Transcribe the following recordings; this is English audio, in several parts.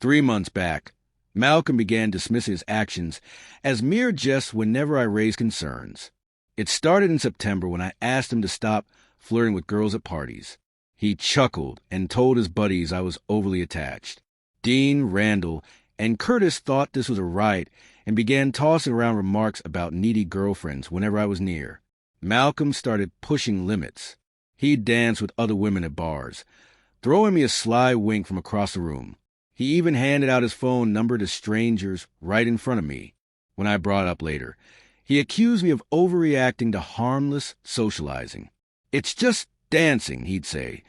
3 months back, Malcolm began dismissing his actions as mere jests whenever I raised concerns. It started in September when I asked him to stop flirting with girls at parties. He chuckled and told his buddies I was overly attached. Dean, Randall, and Curtis thought this was a riot and began tossing around remarks about needy girlfriends whenever I was near. Malcolm started pushing limits. He'd dance with other women at bars, throwing me a sly wink from across the room. He even handed out his phone number to strangers right in front of me. When I brought it up later, he accused me of overreacting to harmless socializing. "It's just dancing," he'd say,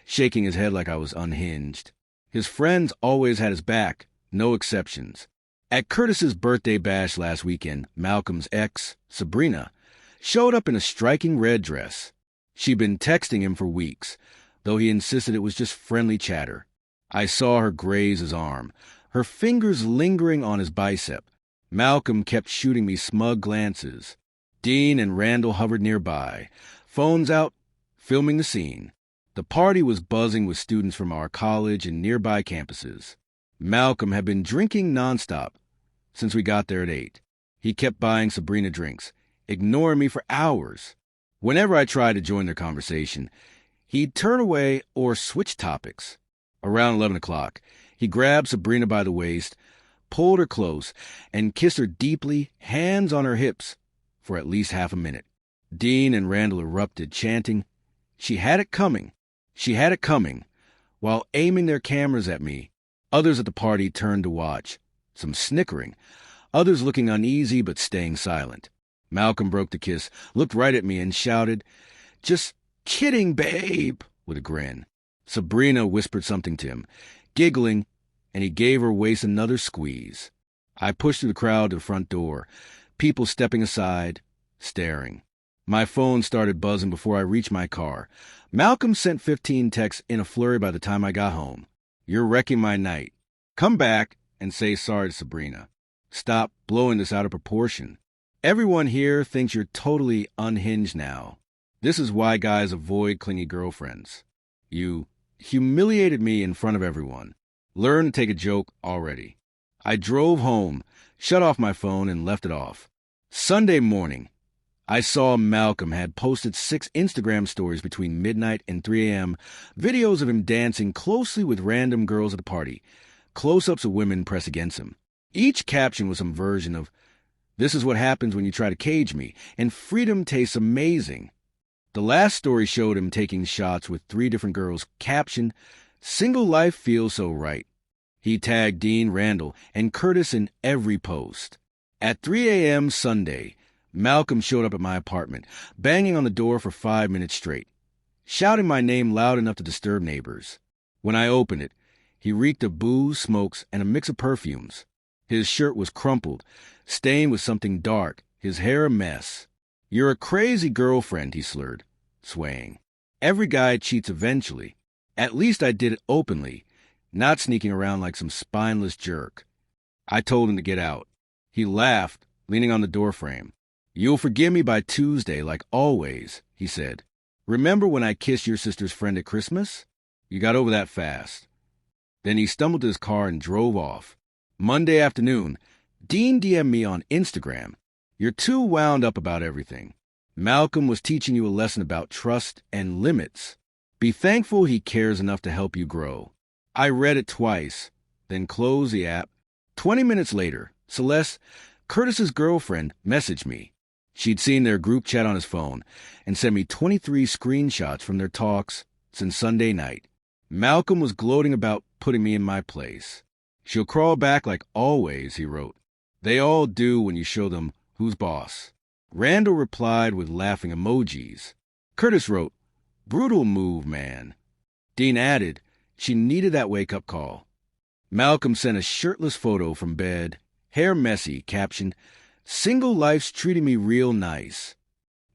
shaking his head like I was unhinged. His friends always had his back, no exceptions. At Curtis's birthday bash last weekend, Malcolm's ex, Sabrina, showed up in a striking red dress. She'd been texting him for weeks, though he insisted it was just friendly chatter. I saw her graze his arm, her fingers lingering on his bicep. Malcolm kept shooting me smug glances. Dean and Randall hovered nearby, phones out, filming the scene. The party was buzzing with students from our college and nearby campuses. Malcolm had been drinking nonstop since we got there at 8. He kept buying Sabrina drinks, ignoring me for hours. Whenever I tried to join their conversation, he'd turn away or switch topics. Around 11 o'clock, he grabbed Sabrina by the waist, pulled her close, and kissed her deeply, hands on her hips, for at least half a minute. Dean and Randall erupted, chanting, "She had it coming. She had it coming," while aiming their cameras at me. Others at the party turned to watch, some snickering, others looking uneasy but staying silent. Malcolm broke the kiss, looked right at me, and shouted, "Just kidding, babe," with a grin. Sabrina whispered something to him, giggling, and he gave her waist another squeeze. I pushed through the crowd to the front door, people stepping aside, staring. My phone started buzzing before I reached my car. Malcolm sent 15 texts in a flurry by the time I got home. "You're wrecking my night. Come back and say sorry to Sabrina. Stop blowing this out of proportion. Everyone here thinks you're totally unhinged now. This is why guys avoid clingy girlfriends. You humiliated me in front of everyone. Learn to take a joke already." I drove home, shut off my phone, and left it off. Sunday morning, I saw Malcolm had posted 6 Instagram stories between midnight and 3 a.m., videos of him dancing closely with random girls at the party, close-ups of women pressed against him. Each caption was some version of, "This is what happens when you try to cage me," and "Freedom tastes amazing." The last story showed him taking shots with 3 different girls, captioned, "Single life feels so right." He tagged Dean, Randall, and Curtis in every post. At 3 a.m. Sunday, Malcolm showed up at my apartment, banging on the door for 5 minutes straight, shouting my name loud enough to disturb neighbors. When I opened it, he reeked of booze, smokes, and a mix of perfumes. His shirt was crumpled, stained with something dark, his hair a mess. "You're a crazy girlfriend," he slurred, swaying. "Every guy cheats eventually. At least I did it openly, not sneaking around like some spineless jerk." I told him to get out. He laughed, leaning on the doorframe. "You'll forgive me by Tuesday, like always," he said. "Remember when I kissed your sister's friend at Christmas? You got over that fast." Then he stumbled to his car and drove off. Monday afternoon, Dean DM'd me on Instagram. "You're too wound up about everything. Malcolm was teaching you a lesson about trust and limits. Be thankful he cares enough to help you grow." I read it twice, then closed the app. 20 minutes later, Celeste, Curtis's girlfriend, messaged me. She'd seen their group chat on his phone and sent me 23 screenshots from their talks since Sunday night. Malcolm was gloating about putting me in my place. "She'll crawl back like always," he wrote. "They all do when you show them who's boss." Randall replied with laughing emojis. Curtis wrote, "Brutal move, man." Dean added, "She needed that wake-up call." Malcolm sent a shirtless photo from bed, hair messy, captioned, "Single life's treating me real nice."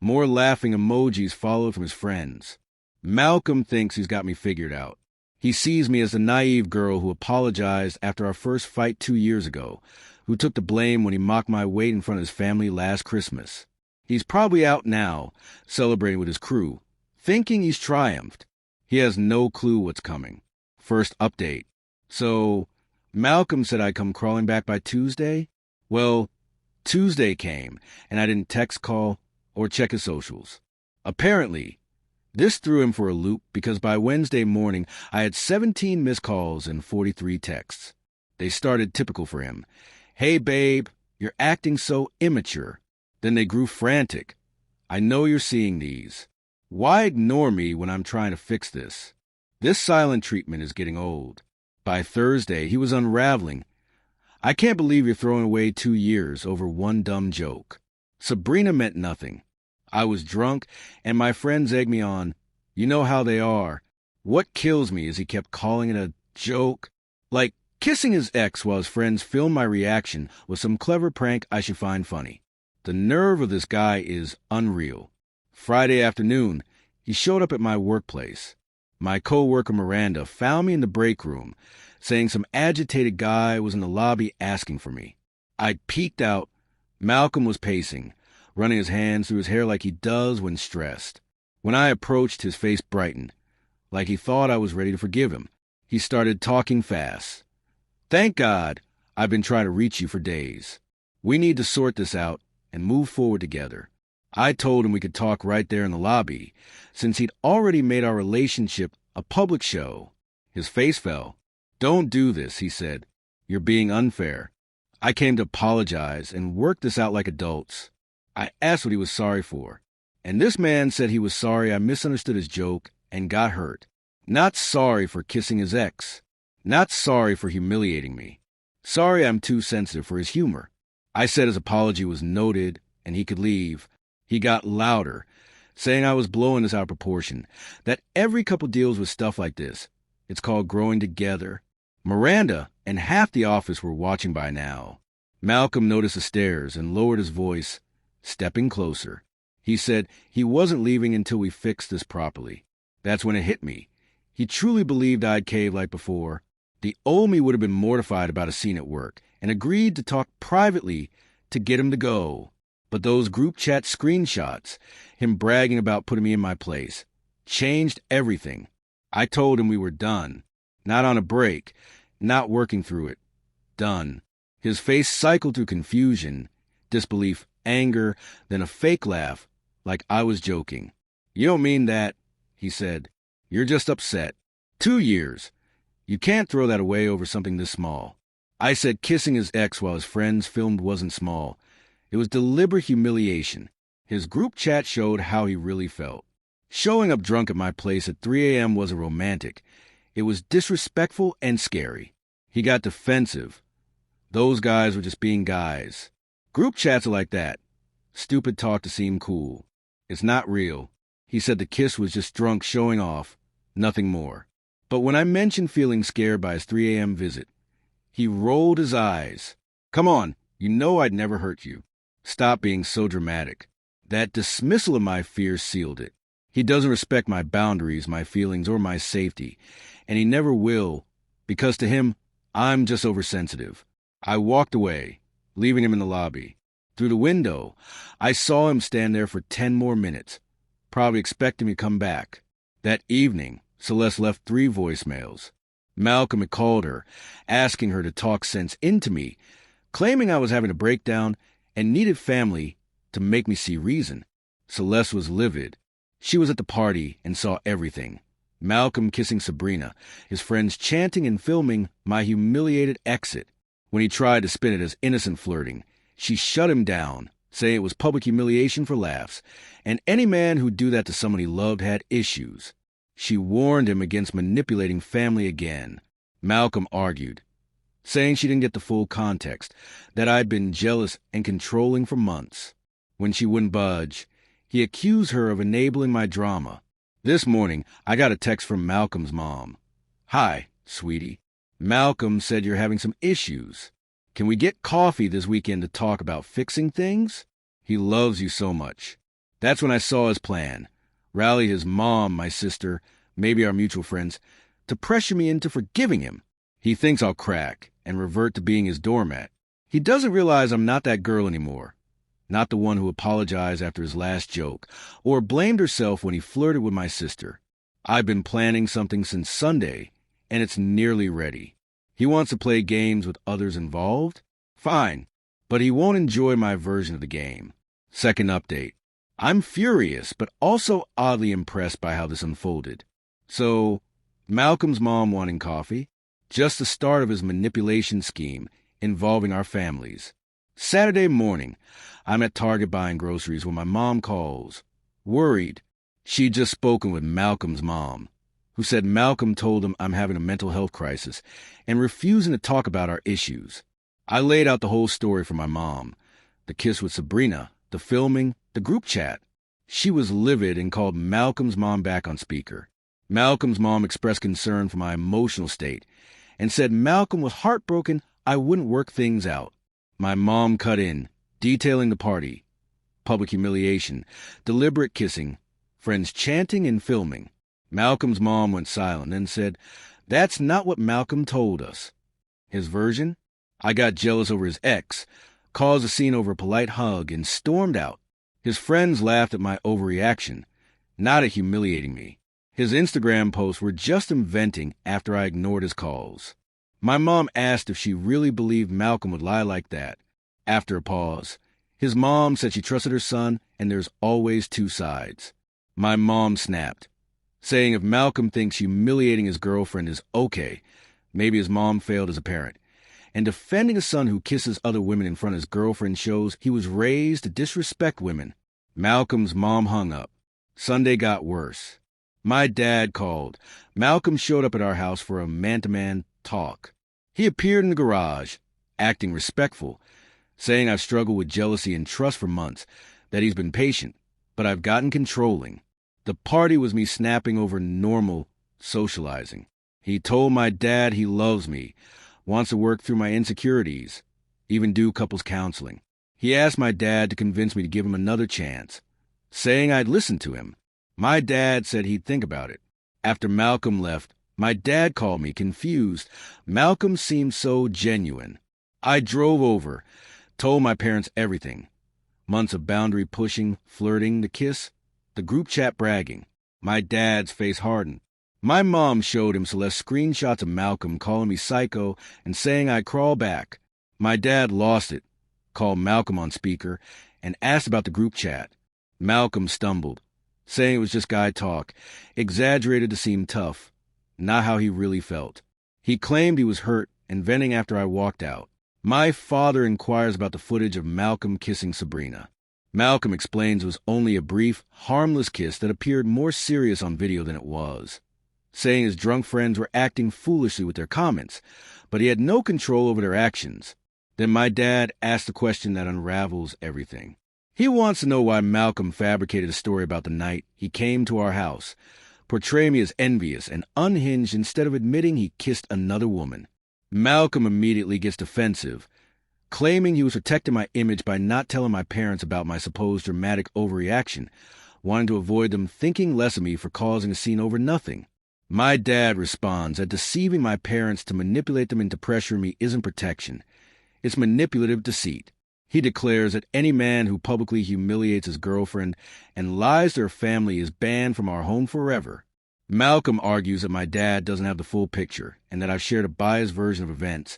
More laughing emojis followed from his friends. Malcolm thinks he's got me figured out. He sees me as the naive girl who apologized after our first fight 2 years ago, who took the blame when he mocked my weight in front of his family last Christmas. He's probably out now, celebrating with his crew, thinking he's triumphed. He has no clue what's coming. First update. So, Malcolm said I'd come crawling back by Tuesday. Well, Tuesday came, and I didn't text, call, or check his socials. Apparently, this threw him for a loop because by Wednesday morning I had 17 missed calls and 43 texts. They started typical for him. Hey, babe, you're acting so immature. Then they grew frantic. I know you're seeing these. Why ignore me when I'm trying to fix this? This silent treatment is getting old. By Thursday, he was unraveling. I can't believe you're throwing away 2 years over one dumb joke. Sabrina meant nothing. I was drunk, and my friends egged me on. You know how they are. What kills me is he kept calling it a joke. Like kissing his ex while his friends filmed my reaction was some clever prank I should find funny. The nerve of this guy is unreal. Friday afternoon, he showed up at my workplace. My coworker Miranda found me in the break room, saying some agitated guy was in the lobby asking for me. I peeked out. Malcolm was pacing, running his hands through his hair like he does when stressed. When I approached, his face brightened, like he thought I was ready to forgive him. He started talking fast. Thank God, I've been trying to reach you for days. We need to sort this out and move forward together. I told him we could talk right there in the lobby, since he'd already made our relationship a public show. His face fell. Don't do this, he said. You're being unfair. I came to apologize and work this out like adults. I asked what he was sorry for, and this man said he was sorry I misunderstood his joke and got hurt. Not sorry for kissing his ex. Not sorry for humiliating me. Sorry I'm too sensitive for his humor. I said his apology was noted and he could leave. He got louder, saying I was blowing this out of proportion, that every couple deals with stuff like this. It's called growing together. Miranda and half the office were watching by now. Malcolm noticed the stares and lowered his voice, stepping closer. He said he wasn't leaving until we fixed this properly. That's when it hit me. He truly believed I'd caved like before. The old me would have been mortified about a scene at work and agreed to talk privately to get him to go. But those group chat screenshots, him bragging about putting me in my place, changed everything. I told him we were done. Not on a break. Not working through it. Done. His face cycled through confusion, disbelief, anger, then a fake laugh, like I was joking. You don't mean that, he said. You're just upset. 2 years. You can't throw that away over something this small. I said kissing his ex while his friends filmed wasn't small. It was deliberate humiliation. His group chat showed how he really felt. Showing up drunk at my place at 3 a.m. wasn't romantic. It was disrespectful and scary. He got defensive. Those guys were just being guys. Group chats are like that. Stupid talk to seem cool. It's not real. He said the kiss was just drunk showing off, nothing more. But when I mentioned feeling scared by his 3 a.m. visit, he rolled his eyes. Come on, you know I'd never hurt you. Stop being so dramatic. That dismissal of my fears sealed it. He doesn't respect my boundaries, my feelings, or my safety, and he never will, because to him, I'm just oversensitive. I walked away, leaving him in the lobby. Through the window, I saw him stand there for 10 more minutes, probably expecting me to come back. That evening, Celeste left 3 voicemails. Malcolm had called her, asking her to talk sense into me, claiming I was having a breakdown and needed family to make me see reason. Celeste was livid. She was at the party and saw everything. Malcolm kissing Sabrina, his friends chanting and filming my humiliated exit. When he tried to spin it as innocent flirting, she shut him down, saying it was public humiliation for laughs, and any man who'd do that to someone he loved had issues. She warned him against manipulating family again. Malcolm argued, saying she didn't get the full context, that I'd been jealous and controlling for months. When she wouldn't budge, he accused her of enabling my drama. This morning, I got a text from Malcolm's mom. Hi, sweetie. Malcolm said you're having some issues. Can we get coffee this weekend to talk about fixing things? He loves you so much. That's when I saw his plan. Rally his mom, my sister, maybe our mutual friends, to pressure me into forgiving him. He thinks I'll crack and revert to being his doormat. He doesn't realize I'm not that girl anymore. Not the one who apologized after his last joke, or blamed herself when he flirted with my sister. I've been planning something since Sunday, and it's nearly ready. He wants to play games with others involved? Fine, but he won't enjoy my version of the game. Second update. I'm furious, but also oddly impressed by how this unfolded. So, Malcolm's mom wanting coffee? Just the start of his manipulation scheme involving our families. Saturday morning, I'm at Target buying groceries when my mom calls. Worried. She'd just spoken with Malcolm's mom, who said Malcolm told him I'm having a mental health crisis and refusing to talk about our issues. I laid out the whole story for my mom. The kiss with Sabrina, the filming, the group chat. She was livid and called Malcolm's mom back on speaker. Malcolm's mom expressed concern for my emotional state and said Malcolm was heartbroken I wouldn't work things out. My mom cut in, detailing the party, public humiliation, deliberate kissing, friends chanting and filming. Malcolm's mom went silent and said, "That's not what Malcolm told us." His version? I got jealous over his ex, caused a scene over a polite hug, and stormed out. His friends laughed at my overreaction, not at humiliating me. His Instagram posts were just him venting after I ignored his calls. My mom asked if she really believed Malcolm would lie like that. After a pause, his mom said she trusted her son and there's always two sides. My mom snapped, saying if Malcolm thinks humiliating his girlfriend is okay, maybe his mom failed as a parent. And defending a son who kisses other women in front of his girlfriend shows he was raised to disrespect women. Malcolm's mom hung up. Sunday got worse. My dad called. Malcolm showed up at our house for a man-to-man talk. He appeared in the garage, acting respectful, saying I've struggled with jealousy and trust for months, that he's been patient, but I've gotten controlling. The party was me snapping over normal socializing. He told my dad he loves me, wants to work through my insecurities, even do couples counseling. He asked my dad to convince me to give him another chance, saying I'd listen to him. My dad said he'd think about it. After Malcolm left, my dad called me, confused. Malcolm seemed so genuine. I drove over, told my parents everything. Months of boundary pushing, flirting, the kiss, the group chat bragging. My dad's face hardened. My mom showed him Celeste screenshots of Malcolm calling me psycho and saying I'd crawl back. My dad lost it, called Malcolm on speaker, and asked about the group chat. Malcolm stumbled, saying it was just guy talk, exaggerated to seem tough, not how he really felt. He claimed he was hurt and venting after I walked out. My father inquires about the footage of Malcolm kissing Sabrina. Malcolm explains it was only a brief, harmless kiss that appeared more serious on video than it was, saying his drunk friends were acting foolishly with their comments, but he had no control over their actions. Then my dad asked the question that unravels everything. He wants to know why Malcolm fabricated a story about the night he came to our house, portraying me as envious and unhinged instead of admitting he kissed another woman. Malcolm immediately gets defensive, claiming he was protecting my image by not telling my parents about my supposed dramatic overreaction, wanting to avoid them thinking less of me for causing a scene over nothing. My dad responds that deceiving my parents to manipulate them into pressuring me isn't protection. It's manipulative deceit. He declares that any man who publicly humiliates his girlfriend and lies to her family is banned from our home forever. Malcolm argues that my dad doesn't have the full picture and that I've shared a biased version of events,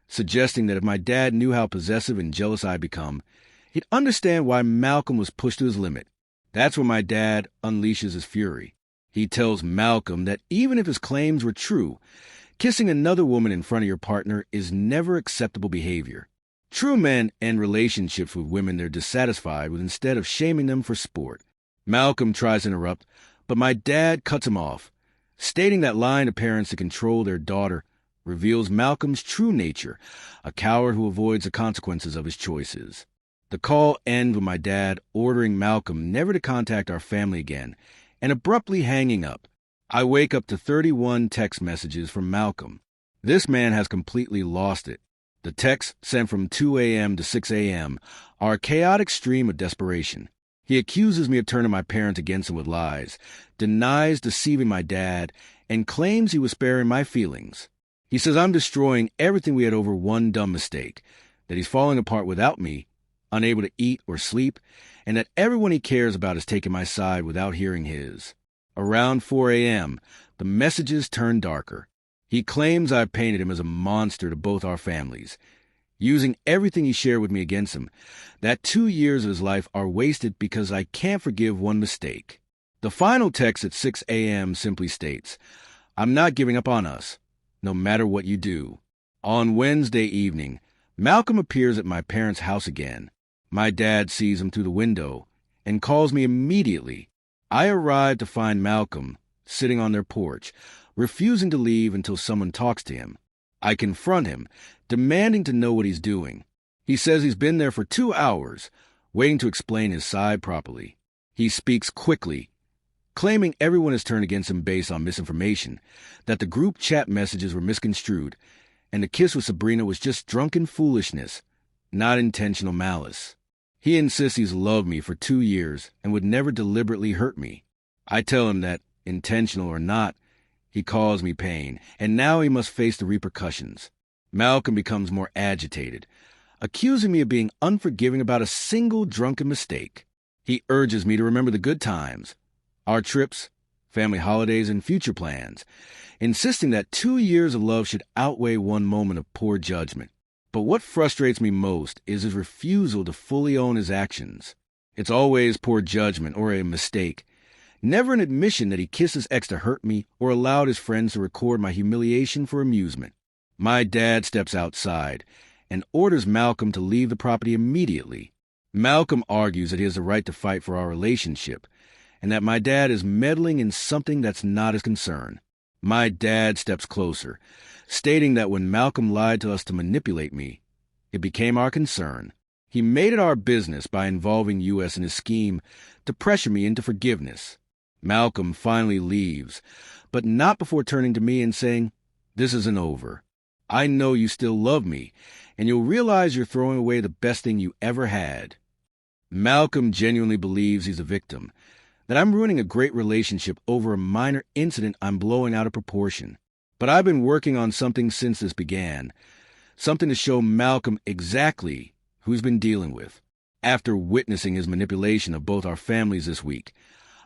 suggesting that if my dad knew how possessive and jealous I'd become, he'd understand why Malcolm was pushed to his limit. That's when my dad unleashes his fury. He tells Malcolm that even if his claims were true, kissing another woman in front of your partner is never acceptable behavior. True men end relationships with women they're dissatisfied with instead of shaming them for sport. Malcolm tries to interrupt, but my dad cuts him off, stating that lying to parents to control their daughter reveals Malcolm's true nature, a coward who avoids the consequences of his choices. The call ends with my dad ordering Malcolm never to contact our family again and abruptly hanging up. I wake up to 31 text messages from Malcolm. This man has completely lost it. The texts sent from 2 a.m. to 6 a.m. are a chaotic stream of desperation. He accuses me of turning my parents against him with lies, denies deceiving my dad, and claims he was sparing my feelings. He says I'm destroying everything we had over one dumb mistake, that he's falling apart without me, unable to eat or sleep, and that everyone he cares about is taking my side without hearing his. Around 4 a.m., the messages turn darker. He claims I painted him as a monster to both our families, using everything he shared with me against him, that 2 years of his life are wasted because I can't forgive one mistake. The final text at 6 a.m. simply states, "I'm not giving up on us, no matter what you do." On Wednesday evening, Malcolm appears at my parents' house again. My dad sees him through the window and calls me immediately. I arrive to find Malcolm sitting on their porch, refusing to leave until someone talks to him. I confront him, demanding to know what he's doing. He says he's been there for 2 hours, waiting to explain his side properly. He speaks quickly, claiming everyone has turned against him based on misinformation, that the group chat messages were misconstrued, and the kiss with Sabrina was just drunken foolishness, not intentional malice. He insists he's loved me for 2 years and would never deliberately hurt me. I tell him that, intentional or not, he caused me pain, and now he must face the repercussions. Malcolm becomes more agitated, accusing me of being unforgiving about a single drunken mistake. He urges me to remember the good times, our trips, family holidays, and future plans, insisting that 2 years of love should outweigh one moment of poor judgment. But what frustrates me most is his refusal to fully own his actions. It's always poor judgment or a mistake, never an admission that he kissed his ex to hurt me or allowed his friends to record my humiliation for amusement. My dad steps outside and orders Malcolm to leave the property immediately. Malcolm argues that he has the right to fight for our relationship and that my dad is meddling in something that's not his concern. My dad steps closer, stating that when Malcolm lied to us to manipulate me, it became our concern. He made it our business by involving U.S. in his scheme to pressure me into forgiveness. Malcolm finally leaves, but not before turning to me and saying, "This isn't over. I know you still love me, and you'll realize you're throwing away the best thing you ever had." Malcolm genuinely believes he's a victim, that I'm ruining a great relationship over a minor incident I'm blowing out of proportion. But I've been working on something since this began, something to show Malcolm exactly who he's been dealing with. After witnessing his manipulation of both our families this week,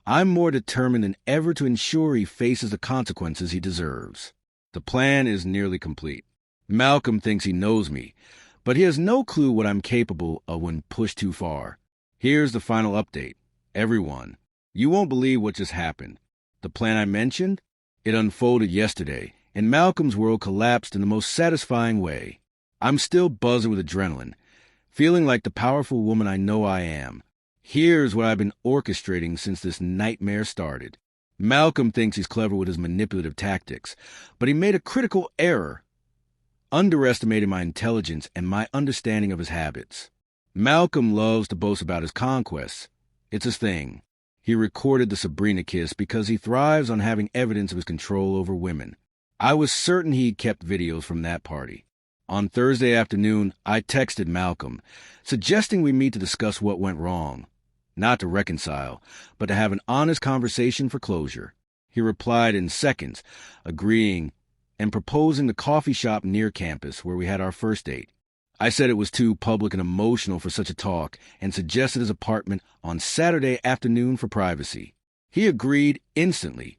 I'm more determined than ever to ensure he faces the consequences he deserves. The plan is nearly complete. Malcolm thinks he knows me, but he has no clue what I'm capable of when pushed too far. Here's the final update. Everyone, you won't believe what just happened. The plan I mentioned? It unfolded yesterday, and Malcolm's world collapsed in the most satisfying way. I'm still buzzing with adrenaline, feeling like the powerful woman I know I am. Here's what I've been orchestrating since this nightmare started. Malcolm thinks he's clever with his manipulative tactics, but he made a critical error, underestimating my intelligence and my understanding of his habits. Malcolm loves to boast about his conquests. It's his thing. He recorded the Sabrina kiss because he thrives on having evidence of his control over women. I was certain he'd kept videos from that party. On Thursday afternoon, I texted Malcolm, suggesting we meet to discuss what went wrong. Not to reconcile, but to have an honest conversation for closure. He replied in seconds, agreeing and proposing the coffee shop near campus where we had our first date. I said it was too public and emotional for such a talk and suggested his apartment on Saturday afternoon for privacy. He agreed instantly,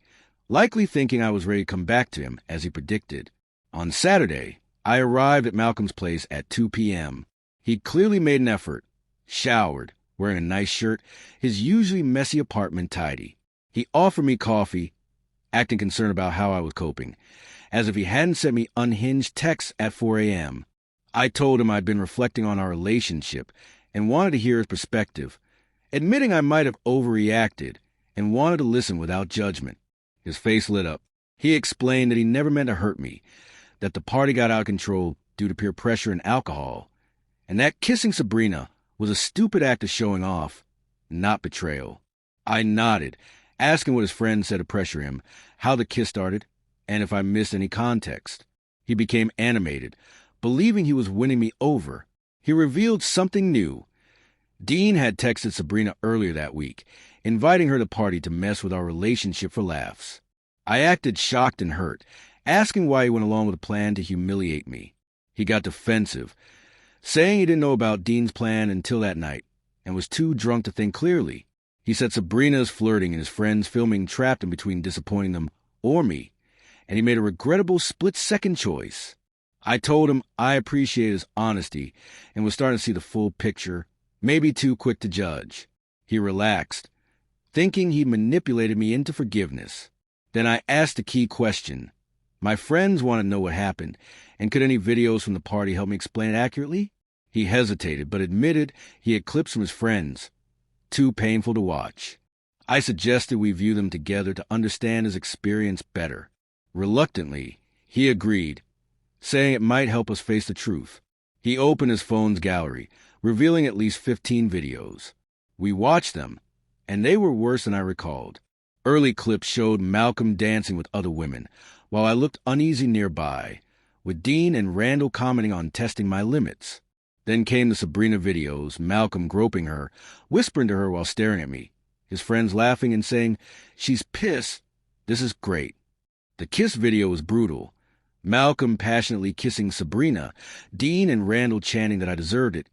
likely thinking I was ready to come back to him, as he predicted. On Saturday, I arrived at Malcolm's place at 2 p.m. He'd clearly made an effort, showered, wearing a nice shirt, his usually messy apartment tidy. He offered me coffee, acting concerned about how I was coping, as if he hadn't sent me unhinged texts at 4 a.m. I told him I'd been reflecting on our relationship and wanted to hear his perspective, admitting I might have overreacted and wanted to listen without judgment. His face lit up. He explained that he never meant to hurt me, that the party got out of control due to peer pressure and alcohol, and that kissing Sabrina was a stupid act of showing off, not betrayal. I nodded, asking what his friend said to pressure him, how the kiss started, and if I missed any context. He became animated, believing he was winning me over. He revealed something new. Dean had texted Sabrina earlier that week, inviting her to party to mess with our relationship for laughs. I acted shocked and hurt, asking why he went along with a plan to humiliate me. He got defensive, saying he didn't know about Dean's plan until that night, and was too drunk to think clearly. He said Sabrina is flirting and his friends filming trapped in between disappointing them or me, and he made a regrettable split-second choice. I told him I appreciated his honesty and was starting to see the full picture, maybe too quick to judge. He relaxed, thinking he manipulated me into forgiveness. Then I asked a key question. My friends wanted to know what happened, and could any videos from the party help me explain it accurately? He hesitated, but admitted he had clips from his friends. Too painful to watch. I suggested we view them together to understand his experience better. Reluctantly, he agreed, saying it might help us face the truth. He opened his phone's gallery, revealing at least 15 videos. We watched them, and they were worse than I recalled. Early clips showed Malcolm dancing with other women, while I looked uneasy nearby, with Dean and Randall commenting on testing my limits. Then came the Sabrina videos, Malcolm groping her, whispering to her while staring at me, his friends laughing and saying, "She's pissed. This is great." The kiss video was brutal. Malcolm passionately kissing Sabrina, Dean and Randall chanting that I deserved it,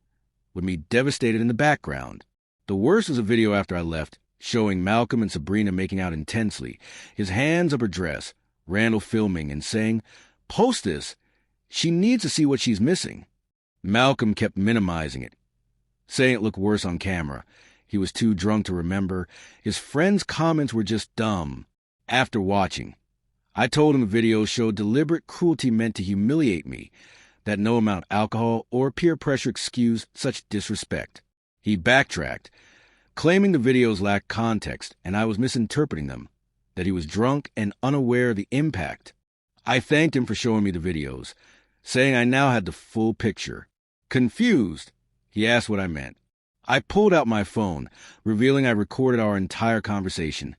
with me devastated in the background. The worst was a video after I left, showing Malcolm and Sabrina making out intensely, his hands up her dress, Randall filming and saying, "Post this. She needs to see what she's missing." Malcolm kept minimizing it, saying it looked worse on camera. He was too drunk to remember. His friends' comments were just dumb. After watching, I told him the videos showed deliberate cruelty meant to humiliate me, that no amount of alcohol or peer pressure excused such disrespect. He backtracked, claiming the videos lacked context and I was misinterpreting them, that he was drunk and unaware of the impact. I thanked him for showing me the videos, saying I now had the full picture. Confused, he asked what I meant. I pulled out my phone, revealing I recorded our entire conversation.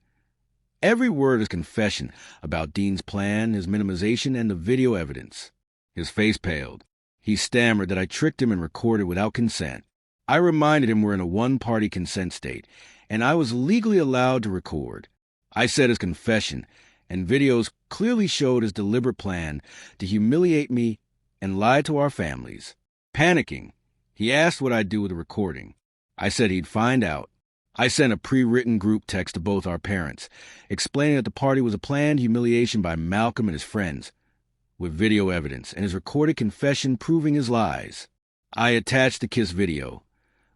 Every word is confession about Dean's plan, his minimization, and the video evidence. His face paled. He stammered that I tricked him and recorded without consent. I reminded him we're in a one-party consent state, and I was legally allowed to record. I said his confession, and videos clearly showed his deliberate plan to humiliate me and lie to our families. Panicking, he asked what I'd do with the recording. I said he'd find out. I sent a pre-written group text to both our parents, explaining that the party was a planned humiliation by Malcolm and his friends, with video evidence and his recorded confession proving his lies. I attached the kiss video,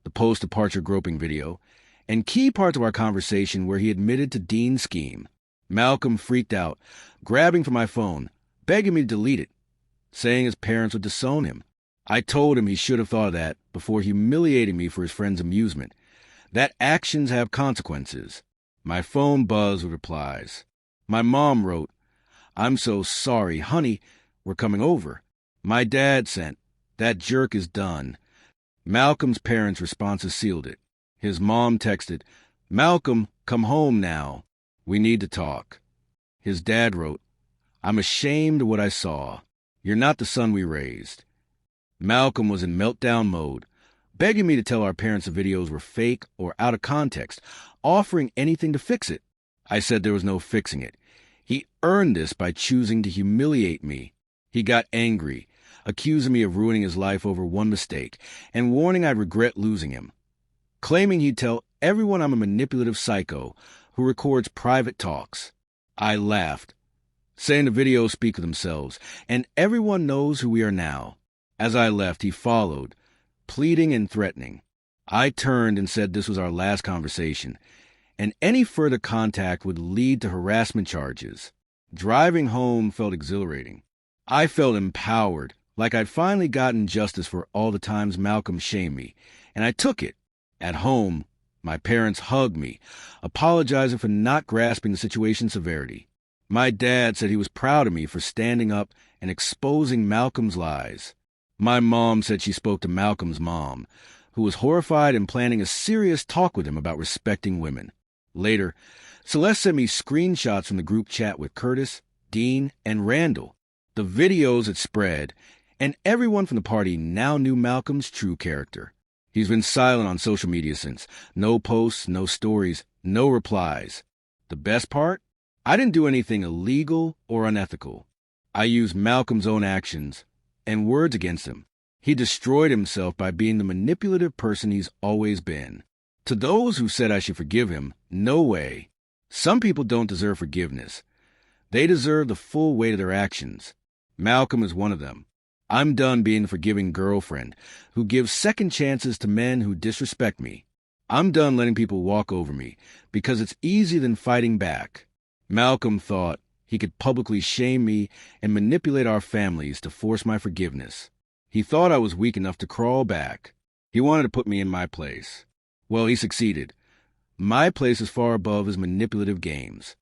the post-departure groping video, and key parts of our conversation where he admitted to Dean's scheme. Malcolm freaked out, grabbing for my phone, begging me to delete it, saying his parents would disown him. I told him he should have thought of that before humiliating me for his friend's amusement, that actions have consequences. My phone buzzed with replies. My mom wrote, "I'm so sorry, honey, we're coming over." My dad sent, "That jerk is done." Malcolm's parents' responses sealed it. His mom texted, "Malcolm, come home now. We need to talk." His dad wrote, "I'm ashamed of what I saw. You're not the son we raised." Malcolm was in meltdown mode, begging me to tell our parents the videos were fake or out of context, offering anything to fix it. I said there was no fixing it. He earned this by choosing to humiliate me. He got angry, accusing me of ruining his life over one mistake, and warning I'd regret losing him. Claiming he'd tell everyone I'm a manipulative psycho who records private talks. I laughed, saying the videos speak for themselves, and everyone knows who we are now. As I left, he followed, pleading and threatening. I turned and said this was our last conversation, and any further contact would lead to harassment charges. Driving home felt exhilarating. I felt empowered, like I'd finally gotten justice for all the times Malcolm shamed me, and I took it. At home, my parents hugged me, apologizing for not grasping the situation's severity. My dad said he was proud of me for standing up and exposing Malcolm's lies. My mom said she spoke to Malcolm's mom, who was horrified and planning a serious talk with him about respecting women. Later, Celeste sent me screenshots from the group chat with Curtis, Dean, and Randall. The videos had spread, and everyone from the party now knew Malcolm's true character. He's been silent on social media since. No posts, no stories, no replies. The best part? I didn't do anything illegal or unethical. I used Malcolm's own actions and words against him. He destroyed himself by being the manipulative person he's always been. To those who said I should forgive him, no way. Some people don't deserve forgiveness. They deserve the full weight of their actions. Malcolm is one of them. I'm done being the forgiving girlfriend who gives second chances to men who disrespect me. I'm done letting people walk over me because it's easier than fighting back. Malcolm thought he could publicly shame me and manipulate our families to force my forgiveness. He thought I was weak enough to crawl back. He wanted to put me in my place. Well, he succeeded. My place is far above his manipulative games.